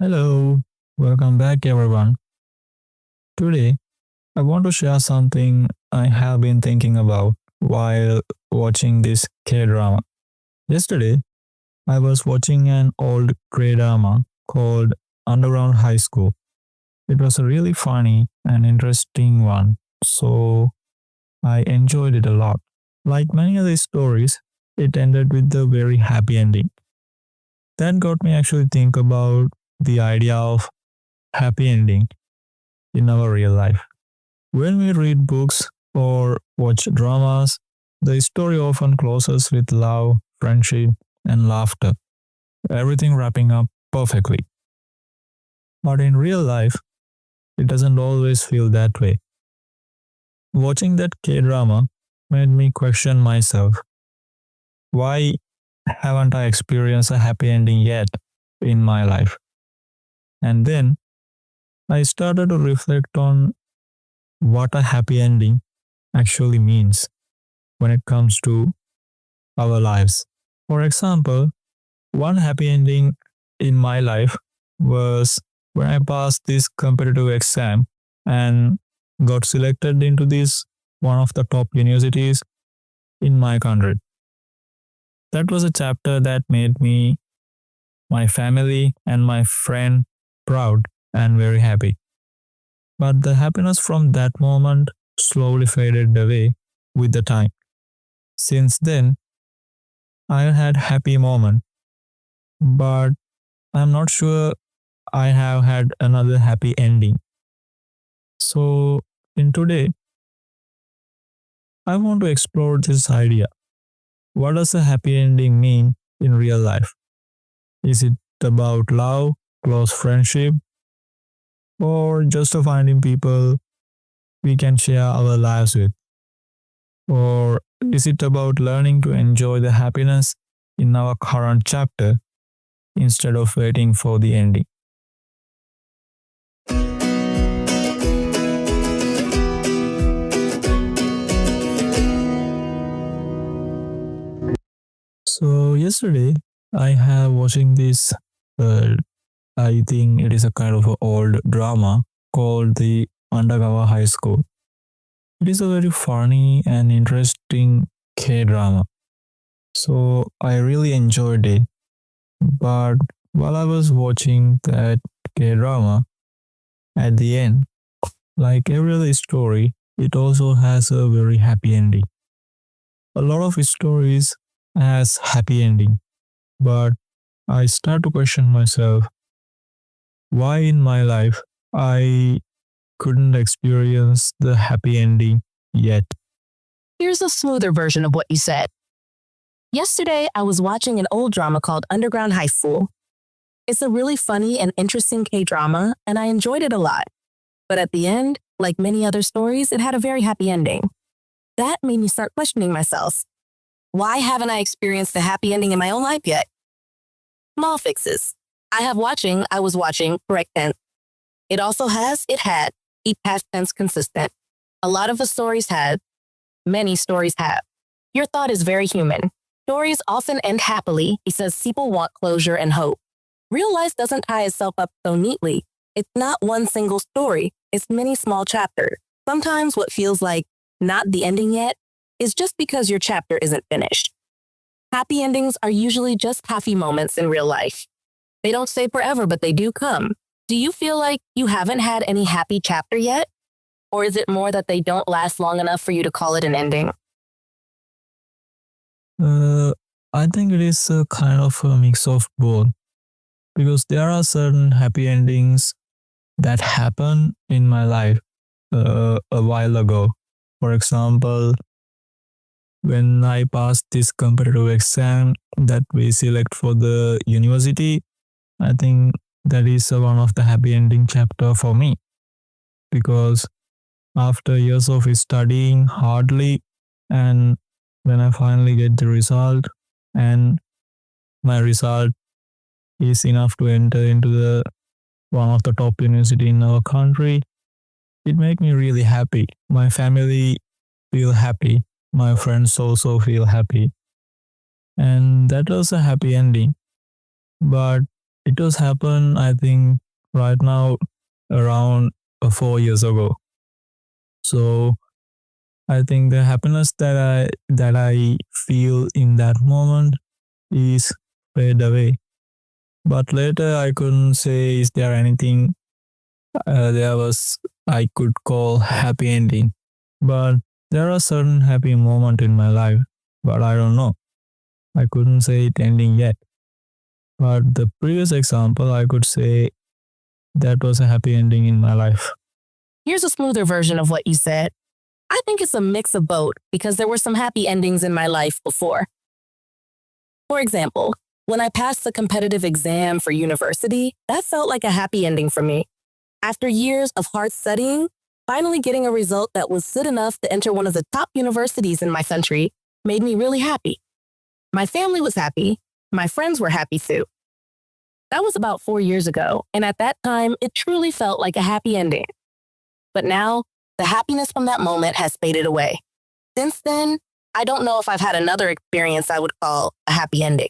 Hello, welcome back everyone. Today, I want to share something I have been thinking about while watching this K drama. Yesterday, I was watching an old K drama called Underground High School. It was a really funny and interesting one, so I enjoyed it a lot. Like many other stories, it ended with a very happy ending. That got me actually think about the idea of happy ending in our real life. When we read books or watch dramas, the story often closes with love, friendship, and laughter, everything wrapping up perfectly. But in real life, it doesn't always feel that way. Watching that K drama made me question myself. Why haven't I experienced a happy ending yet in my life? And then I started to reflect on what a happy ending actually means when it comes to our lives. For example, one happy ending in my life was when I passed this competitive exam and got selected into this one of the top universities in my country. That was a chapter that made me, my family, and my friend proud and very happy. But the happiness from that moment slowly faded away with the time. Since then, I had happy moments, but I'm not sure I have had another happy ending. So, in today, I want to explore this idea. What does a happy ending mean in real life? Is it about love, close friendship, or just finding people we can share our lives with? Or is it about learning to enjoy the happiness in our current chapter instead of waiting for the ending? So, yesterday, I have watching this uh, I think it is a kind of a old drama called the Undercover High School. It is a very funny and interesting K drama. So I really enjoyed it. But while I was watching that K drama, at the end, like every other story, it also has a very happy ending. A lot of stories has happy ending, but I start to question myself why in my life I couldn't experience the happy ending yet. Here's a smoother version of what you said. Yesterday, I was watching an old drama called Underground High School. It's a really funny and interesting K drama, and I enjoyed it a lot. But at the end, like many other stories, it had a very happy ending. That made me start questioning myself. Why haven't I experienced the happy ending in my own life yet? Small fixes. I was watching, correct tense. It had, keep past tense consistent. A lot of the stories had, many stories have. Your thought is very human. Stories often end happily because people want closure and hope. Real life doesn't tie itself up so neatly. It's not one single story, it's many small chapters. Sometimes what feels like not the ending yet is just because your chapter isn't finished. Happy endings are usually just happy moments in real life. They don't stay forever, but they do come. Do you feel like you haven't had any happy chapter yet? Or is it more that they don't last long enough for you to call it an ending? Uh, I think it is a kind of a mix of both because there are certain happy endings that happen in my life a while ago. For example, when I passed this competitive exam that we select for the university, I think that is one of the happy ending chapter for me because after years of studying hardly and when I finally get the result and my result is enough to enter into the one of the top university in our country, it make me really happy. My family feel happy. My friends also feel happy. And that was a happy ending. But It was happened, I think, right now around 4 years ago. So I think the happiness that I feel in that moment is fade away. But later I couldn't say is there anything there was I could call happy ending. But there are certain happy moments in my life, but I don't know. I couldn't say it ending yet. But the previous example, I could say that was a happy ending in my life. Here's a smoother version of what you said. I think it's a mix of both because there were some happy endings in my life before. For example, when I passed the competitive exam for university, that felt like a happy ending for me. After years of hard studying, finally getting a result that was good enough to enter one of the top universities in my country made me really happy. My family was happy. My friends were happy too. That was about 4 years ago, and at that time, it truly felt like a happy ending. But now, the happiness from that moment has faded away. Since then, I don't know if I've had another experience I would call a happy ending.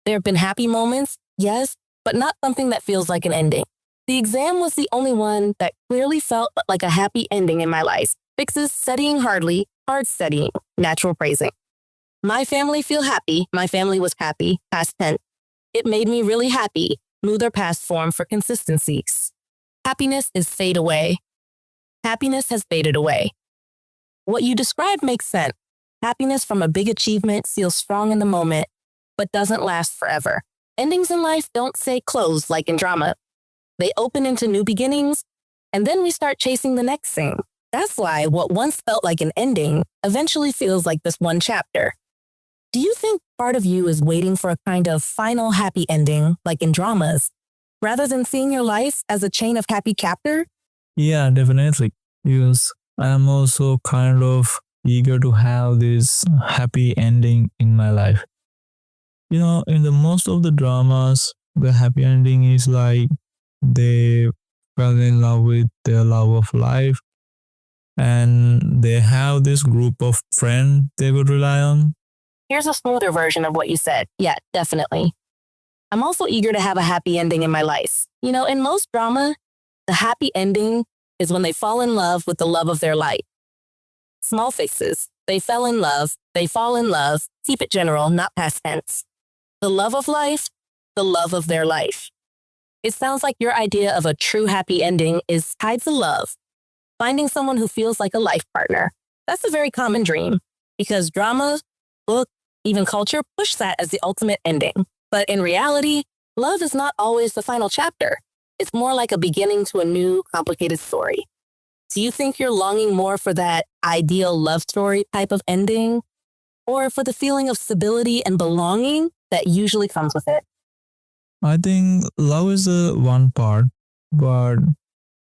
There have been happy moments, yes, but not something that feels like an ending. The exam was the only one that clearly felt like a happy ending in my life. Fixes studying hard studying, natural praising. My family feel happy, my family was happy, past tense. It made me really happy, smoother past form for consistencies. Happiness is fade away. Happiness has faded away. What you described makes sense. Happiness from a big achievement feels strong in the moment, but doesn't last forever. Endings in life don't say close like in drama. They open into new beginnings, and then we start chasing the next thing. That's why what once felt like an ending eventually feels like this one chapter. Do you think part of you is waiting for a kind of final happy ending, like in dramas, rather than seeing your life as a chain of happy chapters? Yeah, definitely. Because I am also kind of eager to have this happy ending in my life. In the most of the dramas, the happy ending is like they fell in love with their love of life and they have this group of friends they would rely on. Here's a smoother version of what you said. Yeah, definitely. I'm also eager to have a happy ending in my life. In most drama, the happy ending is when they fall in love with the love of their life. Small fixes. They fell in love. They fall in love. Keep it general, not past tense. The love of life, the love of their life. It sounds like your idea of a true happy ending is tied to love. Finding someone who feels like a life partner. That's a very common dream because drama, book, even culture push that as the ultimate ending. But in reality, love is not always the final chapter. It's more like a beginning to a new, complicated story. Do you think you're longing more for that ideal love story type of ending, or for the feeling of stability and belonging that usually comes with it? I think love is the one part, but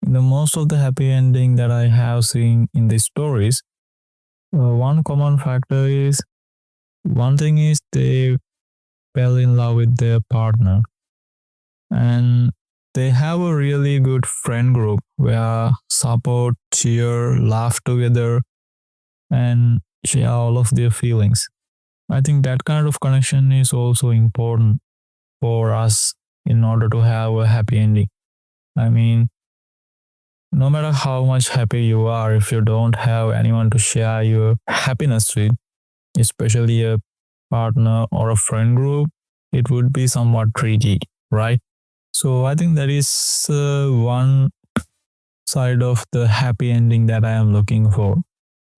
in the most of the happy ending that I have seen in these stories, one common factor is one thing is they fell in love with their partner and they have a really good friend group where support, cheer, laugh together, and share all of their feelings. I think that kind of connection is also important for us in order to have a happy ending. I mean, no matter how much happy you are, if you don't have anyone to share your happiness with, especially a partner or a friend group, it would be somewhat tricky, right? So I think that is one side of the happy ending that I am looking for.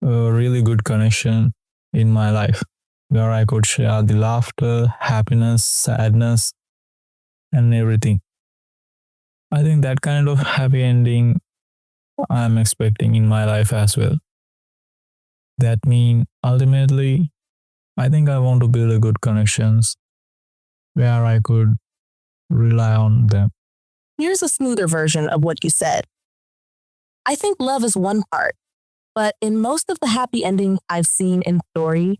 A really good connection in my life where I could share the laughter, happiness, sadness, and everything. I think that kind of happy ending I'm expecting in my life as well. That means ultimately, I think I want to build a good connections where I could rely on them. Here's a smoother version of what you said. I think love is one part, but in most of the happy endings I've seen in story,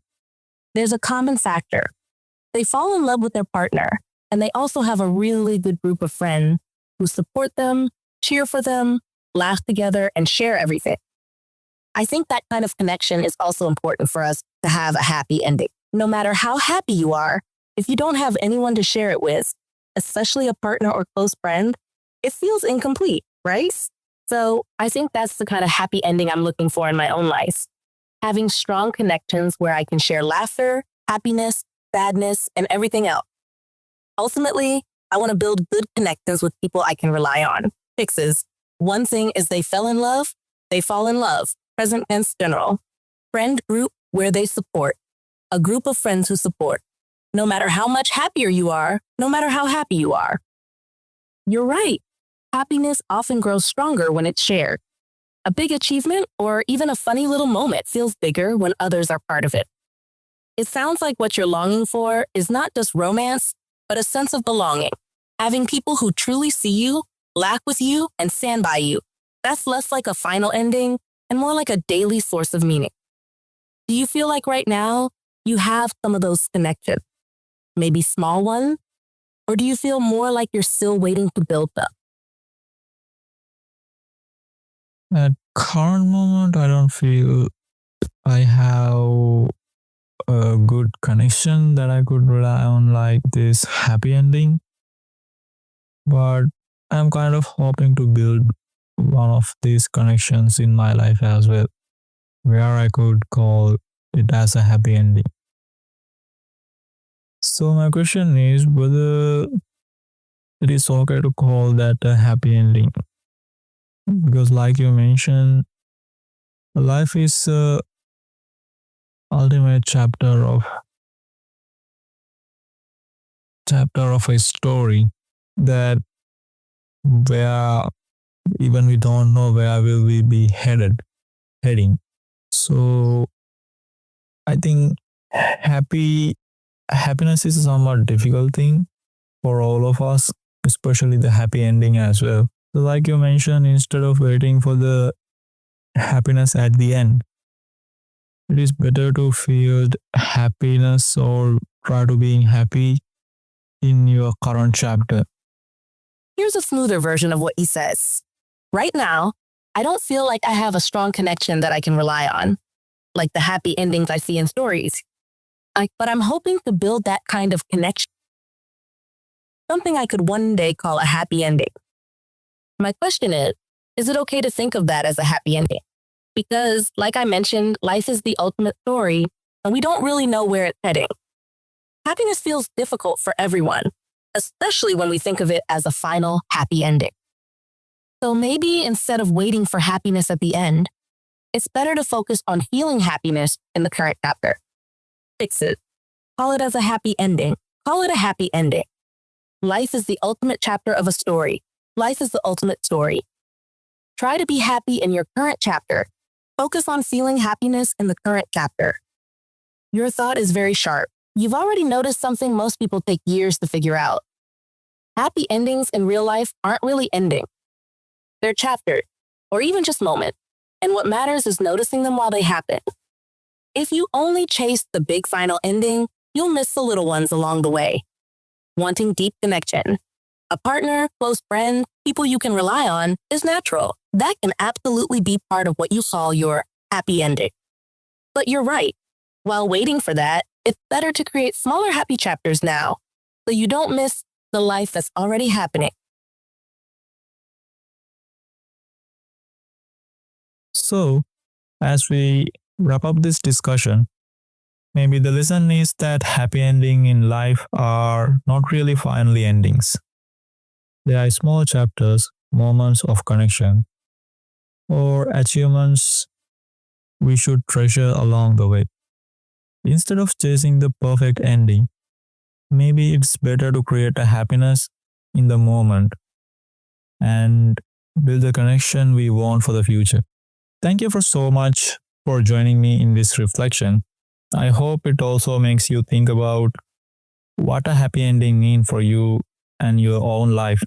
there's a common factor. They fall in love with their partner, and they also have a really good group of friends who support them, cheer for them, laugh together, and share everything. I think that kind of connection is also important for us to have a happy ending. No matter how happy you are, if you don't have anyone to share it with, especially a partner or close friend, it feels incomplete, right? So I think that's the kind of happy ending I'm looking for in my own life. Having strong connections where I can share laughter, happiness, sadness, and everything else. Ultimately, I want to build good connections with people I can rely on. Fixes. One thing is they fell in love, they fall in love. Present tense general. Friend group where they support. A group of friends who support. No matter how much happier you are, no matter how happy you are. You're right. Happiness often grows stronger when it's shared. A big achievement or even a funny little moment feels bigger when others are part of it. It sounds like what you're longing for is not just romance, but a sense of belonging. Having people who truly see you, laugh with you, and stand by you. That's less like a final ending and more like a daily source of meaning. Do you feel like right now you have some of those connections? Maybe small ones? Or do you feel more like you're still waiting to build them? At current moment, I don't feel I have a good connection that I could rely on like this happy ending. But I'm kind of hoping to build one of these connections in my life as well, where I could call it as a happy ending. So my question is whether it is okay to call that a happy ending. Because like you mentioned, life is a ultimate chapter of a story that where even we don't know where will we be heading. So I think happiness is a somewhat difficult thing for all of us, especially the happy ending as well. So like you mentioned, instead of waiting for the happiness at the end, it is better to feel happiness or try to being happy in your current chapter. Here's a smoother version of what he says. Right now, I don't feel like I have a strong connection that I can rely on, like the happy endings I see in stories. But I'm hoping to build that kind of connection, something I could one day call a happy ending. My question is it okay to think of that as a happy ending? Because, like I mentioned, life is the ultimate story, and we don't really know where it's heading. Happiness feels difficult for everyone, especially when we think of it as a final happy ending. So maybe instead of waiting for happiness at the end, it's better to focus on feeling happiness in the current chapter. Fix it. Call it as a happy ending. Call it a happy ending. Life is the ultimate chapter of a story. Life is the ultimate story. Try to be happy in your current chapter. Focus on feeling happiness in the current chapter. Your thought is very sharp. You've already noticed something most people take years to figure out. Happy endings in real life aren't really ending. They're chapters, or even just moments. And what matters is noticing them while they happen. If you only chase the big final ending, you'll miss the little ones along the way. Wanting deep connection, a partner, close friend, people you can rely on is natural. That can absolutely be part of what you call your happy ending. But you're right. While waiting for that, it's better to create smaller happy chapters now so you don't miss the life that's already happening. So, as we wrap up this discussion, maybe the lesson is that happy ending in life are not really finally endings. They are small chapters, moments of connection, or achievements we should treasure along the way. Instead of chasing the perfect ending, maybe it's better to create a happiness in the moment and build the connection we want for the future. Thank you for so much for joining me in this reflection. I hope it also makes you think about what a happy ending means for you and your own life.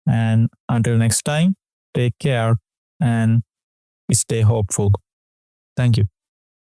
And until next time, take care and stay hopeful. Thank you.